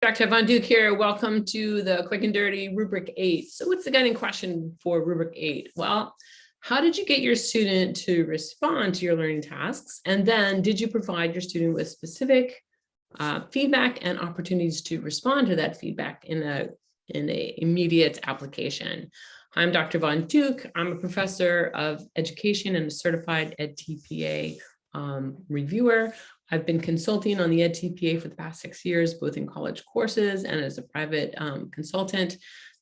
Dr. Von Duke here. Welcome to the Quick and Dirty Rubric 8. So what's the guiding question for Rubric 8? Well, how did you get your student to respond to your learning tasks? And then did you provide your student with specific feedback and opportunities to respond to that feedback in a immediate application? I'm Dr. Von Duke. I'm a professor of education and a certified EdTPA reviewer. I've been consulting on the EdTPA for the past 6 years, both in college courses and as a private consultant.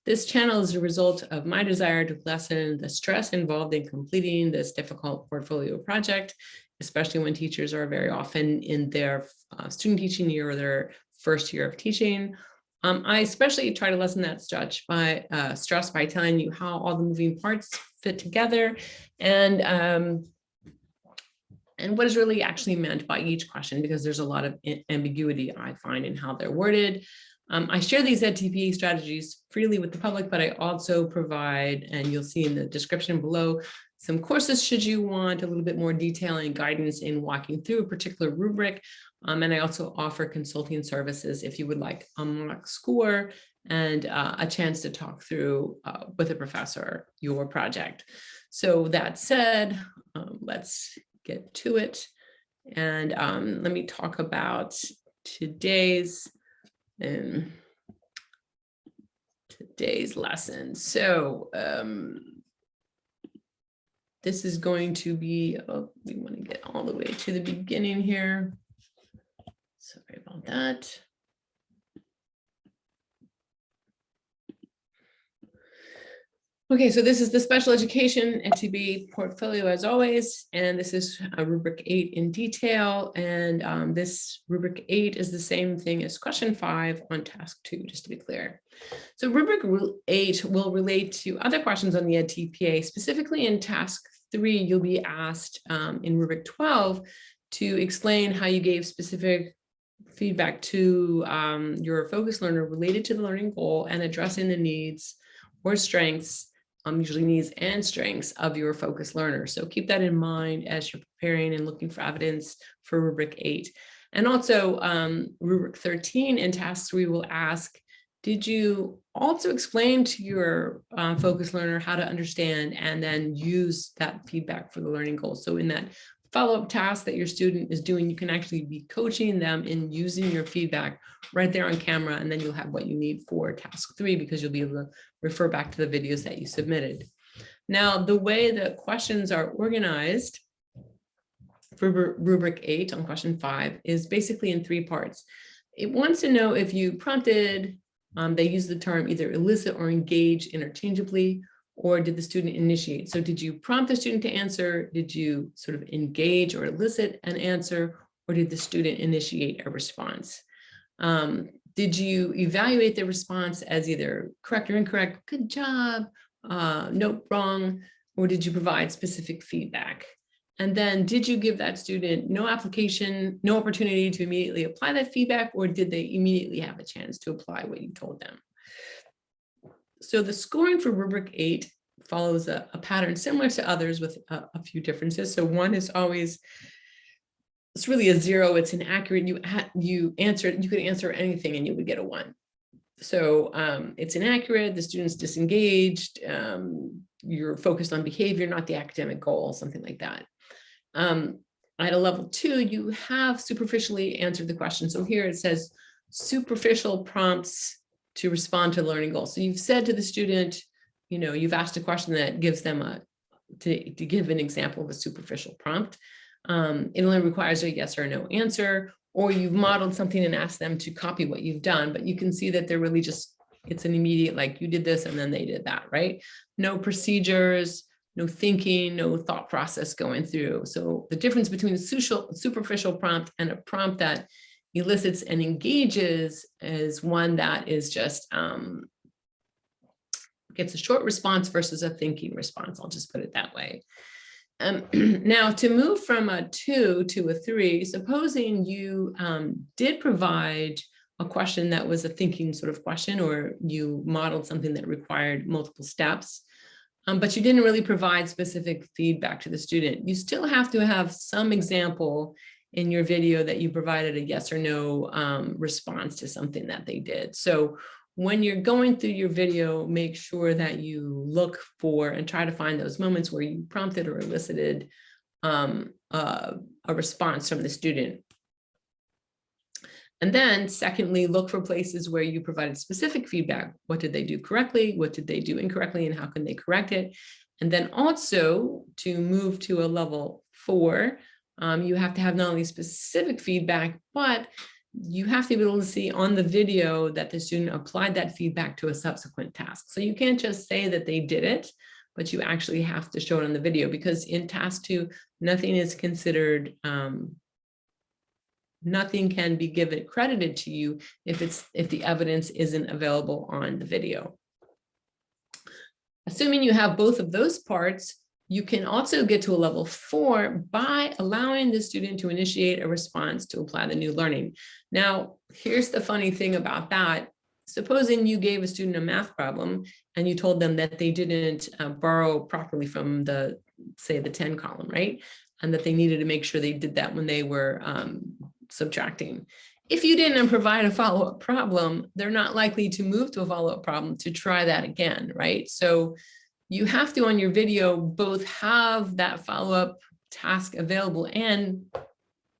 This channel is a result of my desire to lessen the stress involved in completing this difficult portfolio project, especially when teachers are very often in their student teaching year or their first year of teaching. I especially try to lessen that stress by telling you how all the moving parts fit together and what is really actually meant by each question, because there's a lot of ambiguity I find in how they're worded. I share these EdTPA strategies freely with the public, but I also provide, and you'll see in the description below, some courses should you want a little bit more detail and guidance in walking through a particular rubric. And I also offer consulting services if you would like a mock score and a chance to talk through with a professor your project. So that said, let's get to it. And let me talk about today's lesson. So this is going to be, we want to get all the way to the beginning here. Sorry about that. Okay, so this is the special education EdTPA portfolio as always, and this is rubric 8 in detail. And this rubric 8 is the same thing as question 5 on task 2, just to be clear. So rubric 8 will relate to other questions on the EdTPA. Specifically in task 3, you'll be asked in rubric 12 to explain how you gave specific feedback to your focus learner related to the learning goal and addressing the needs or strengths, usually needs and strengths of your focus learner. So keep that in mind as you're preparing and looking for evidence for rubric 8. And also rubric 13 in task 3 will ask, did you also explain to your focus learner how to understand and then use that feedback for the learning goals? So in that follow-up task that your student is doing, you can actually be coaching them in using your feedback right there on camera, and then you'll have what you need for task 3 because you'll be able to refer back to the videos that you submitted. Now, the way the questions are organized for rubric 8 on question 5 is basically in 3 parts. It wants to know if you prompted, they use the term either elicit or engage interchangeably, or did the student initiate? So did you prompt the student to answer? Did you sort of engage or elicit an answer? Or did the student initiate a response? Did you evaluate the response as either correct or incorrect? Good job, nope, wrong. Or did you provide specific feedback? And then did you give that student no opportunity to immediately apply that feedback, or did they immediately have a chance to apply what you told them? So the scoring for rubric 8 follows a pattern similar to others with a few differences. So 1 is always, it's really a 0. It's inaccurate. You could answer anything and you would get a 1. So it's inaccurate. The student's disengaged. You're focused on behavior, not the academic goal, something like that. At a level 2, you have superficially answered the question. So here it says superficial prompts to respond to learning goals. So you've said to the student, you've asked a question that gives them to give an example of a superficial prompt. It only requires a yes or no answer, or you've modeled something and asked them to copy what you've done, but you can see that they're really just, it's an immediate, like you did this and then they did that, right? No procedures, no thinking, no thought process going through. So the difference between a superficial prompt and a prompt that elicits and engages is one that is just gets a short response versus a thinking response. I'll just put it that way. Now, to move from a 2 to a 3, supposing you did provide a question that was a thinking sort of question, or you modeled something that required multiple steps, but you didn't really provide specific feedback to the student, you still have to have some example in your video that you provided a yes or no response to something that they did. So when you're going through your video, make sure that you look for and try to find those moments where you prompted or elicited a response from the student. And then secondly, look for places where you provided specific feedback. What did they do correctly? What did they do incorrectly? And how can they correct it? And then also to move to a level 4, you have to have not only specific feedback, but you have to be able to see on the video that the student applied that feedback to a subsequent task. So you can't just say that they did it, but you actually have to show it on the video, because in task 2, nothing is considered, nothing can be credited to you if the evidence isn't available on the video. Assuming you have both of those parts, you can also get to a level 4 by allowing the student to initiate a response to apply the new learning. Now, here's the funny thing about that. Supposing you gave a student a math problem and you told them that they didn't borrow properly from say the 10 column, right? And that they needed to make sure they did that when they were subtracting. If you didn't provide a follow-up problem, they're not likely to move to a follow-up problem to try that again, right? So you have to, on your video, both have that follow-up task available and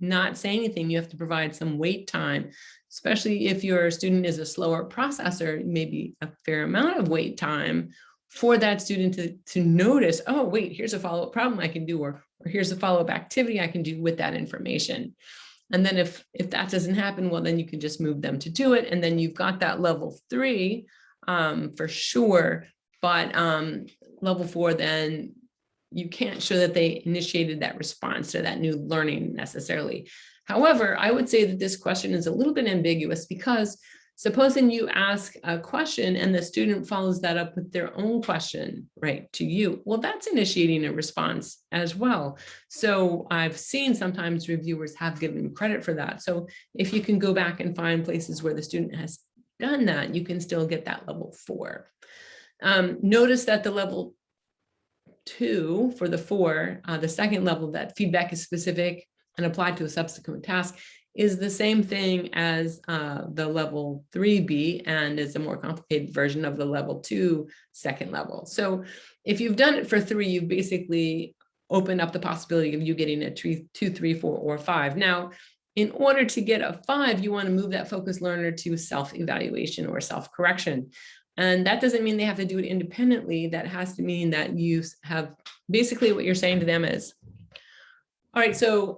not say anything. You have to provide some wait time, especially if your student is a slower processor, maybe a fair amount of wait time for that student to notice, oh, wait, here's a follow-up problem I can do, or here's a follow-up activity I can do with that information. And then if that doesn't happen, well, then you can just move them to do it. And then you've got that level 3 for sure. But level 4, then you can't show that they initiated that response to that new learning necessarily. However, I would say that this question is a little bit ambiguous, because supposing you ask a question and the student follows that up with their own question, right, to you, well, that's initiating a response as well. So I've seen sometimes reviewers have given credit for that. So if you can go back and find places where the student has done that, you can still get that level 4. Notice that the level 2 for the 4, the second level, that feedback is specific and applied to a subsequent task, is the same thing as the level 3B, and is a more complicated version of the level 2 second level. So if you've done it for 3, you basically open up the possibility of you getting a 2, 3, 4, or 5. Now, in order to get a 5, you want to move that focused learner to self-evaluation or self-correction. And that doesn't mean they have to do it independently. That has to mean that you have basically what you're saying to them is, all right, so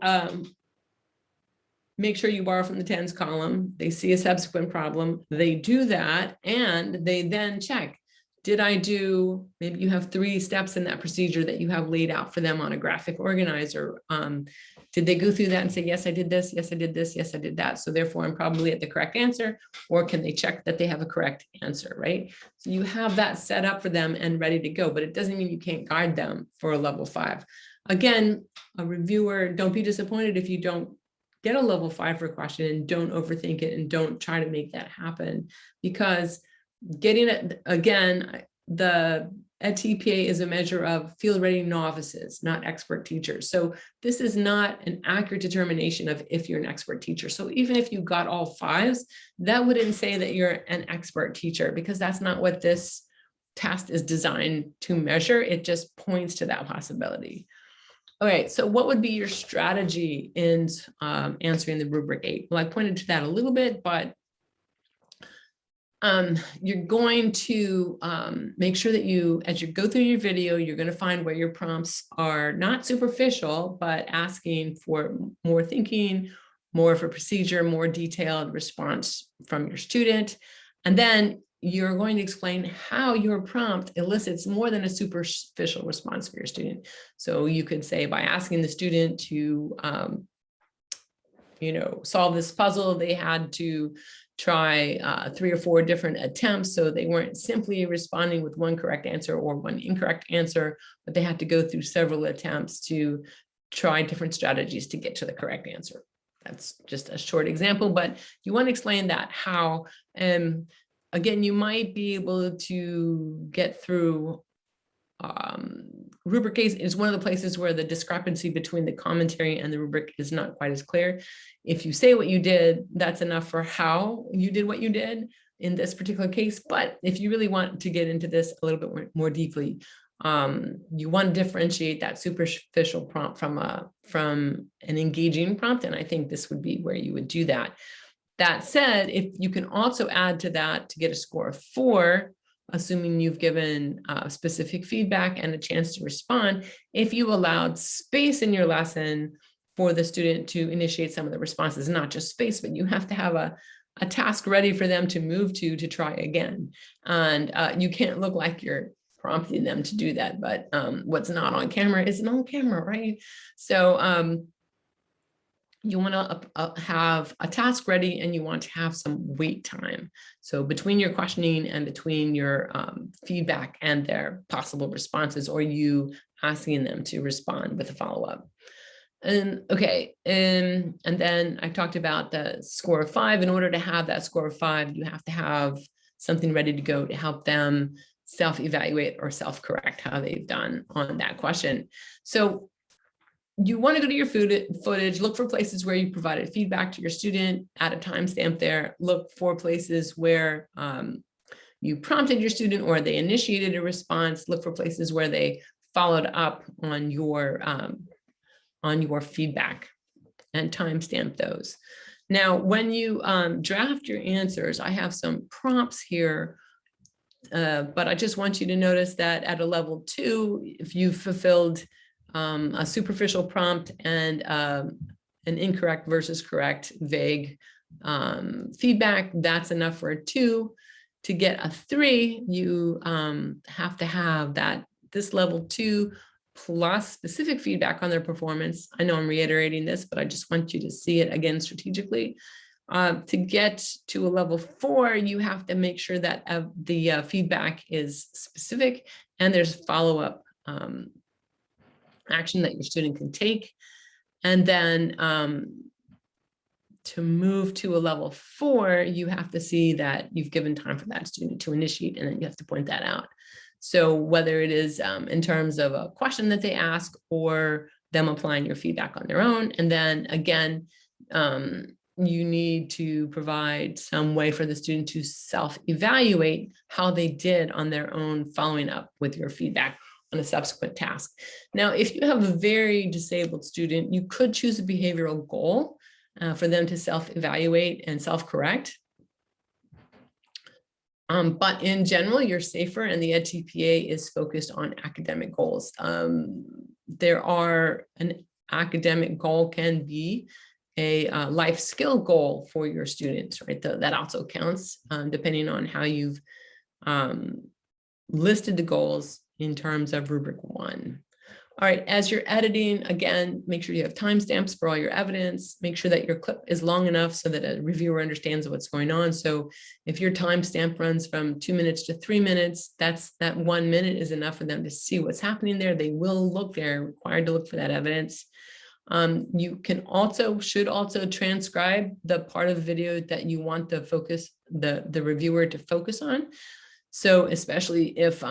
make sure you borrow from the 10s column. They see a subsequent problem. They do that, and they then check, did I do, maybe you have 3 steps in that procedure that you have laid out for them on a graphic organizer. Did they go through that and say, yes, I did this, yes, I did this, yes, I did that, so therefore I'm probably at the correct answer? Or can they check that they have a correct answer, right? So you have that set up for them and ready to go, but it doesn't mean you can't guide them for a level 5. Again, a reviewer, don't be disappointed if you don't get a level 5 for a question, and don't overthink it, and don't try to make that happen, because getting it, again, the TPA is a measure of field ready novices, not expert teachers. So this is not an accurate determination of if you're an expert teacher. So even if you got all 5s, that wouldn't say that you're an expert teacher, because that's not what this test is designed to measure. It just points to that possibility. All right, so what would be your strategy in answering the rubric 8? Well, I pointed to that a little bit, but you're going to make sure that you, as you go through your video, you're going to find where your prompts are not superficial, but asking for more thinking, more of a procedure, more detailed response from your student. And then you're going to explain how your prompt elicits more than a superficial response for your student. So you could say, by asking the student to, solve this puzzle, they had to try 3 or 4 different attempts. So they weren't simply responding with one correct answer or one incorrect answer, but they had to go through several attempts to try different strategies to get to the correct answer. That's just a short example, but you want to explain that how, again, you might be able to get through rubric is one of the places where the discrepancy between the commentary and the rubric is not quite as clear. If you say what you did, that's enough for how you did what you did in this particular case. But if you really want to get into this a little bit more deeply, you want to differentiate that superficial prompt from an engaging prompt. And I think this would be where you would do that. That said, if you can also add to that to get a score of 4, assuming you've given specific feedback and a chance to respond, if you allowed space in your lesson for the student to initiate some of the responses, not just space, but you have to have a task ready for them to move to try again. And you can't look like you're prompting them to do that, but what's not on camera isn't on camera, right? So you want to have a task ready, and you want to have some wait time. So between your questioning and between your feedback and their possible responses, or you asking them to respond with a follow-up. And okay, and then I talked about the score of 5. In order to have that score of 5, you have to have something ready to go to help them self-evaluate or self-correct how they've done on that question. So you want to go to your footage, look for places where you provided feedback to your student, add a timestamp there, look for places where you prompted your student or they initiated a response, look for places where they followed up on your feedback and timestamp those. Now, when you draft your answers, I have some prompts here, but I just want you to notice that at a level 2, if you've fulfilled a superficial prompt and an incorrect versus correct vague feedback, that's enough for a 2. To get a 3, you have to have this level 2 plus specific feedback on their performance. I know I'm reiterating this, but I just want you to see it again strategically. To get to a level 4, you have to make sure that the feedback is specific and there's follow-up action that your student can take. And then to move to a level 4, you have to see that you've given time for that student to initiate, and then you have to point that out. So whether it is in terms of a question that they ask or them applying your feedback on their own. And then again, you need to provide some way for the student to self-evaluate how they did on their own following up with your feedback on a subsequent task. Now, if you have a very disabled student, you could choose a behavioral goal for them to self-evaluate and self-correct. But in general, you're safer, and the EdTPA is focused on academic goals. An academic goal can be a life skill goal for your students, right? That also counts depending on how you've listed the goals in terms of rubric 1. All right, as you're editing, again, make sure you have timestamps for all your evidence. Make sure that your clip is long enough so that a reviewer understands what's going on. So if your timestamp runs from 2 minutes to 3 minutes, that 1 minute is enough for them to see what's happening there. They will look, they're required to look for that evidence. You should also transcribe the part of the video that you want the reviewer to focus on. So especially if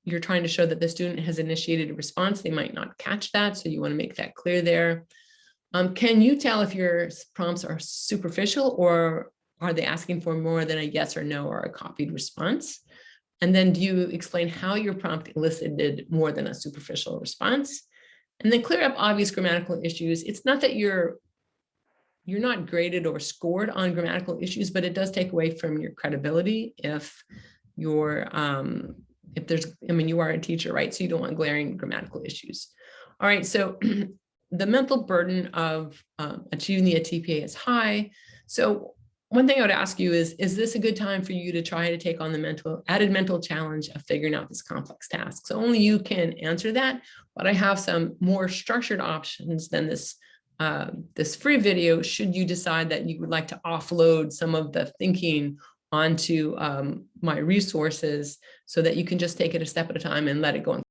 you're trying to show that the student has initiated a response, they might not catch that. So you want to make that clear there. Can you tell if your prompts are superficial, or are they asking for more than a yes or no or a copied response? And then do you explain how your prompt elicited more than a superficial response? And then clear up obvious grammatical issues. It's not that you're not graded or scored on grammatical issues, but it does take away from your credibility if you're you are a teacher, right? So you don't want glaring grammatical issues. All right, so the mental burden of achieving the TPA is high. So one thing I would ask you is this a good time for you to try to take on the added mental challenge of figuring out this complex task? So only you can answer that, but I have some more structured options than this free video, should you decide that you would like to offload some of the thinking onto my resources so that you can just take it a step at a time and let it go.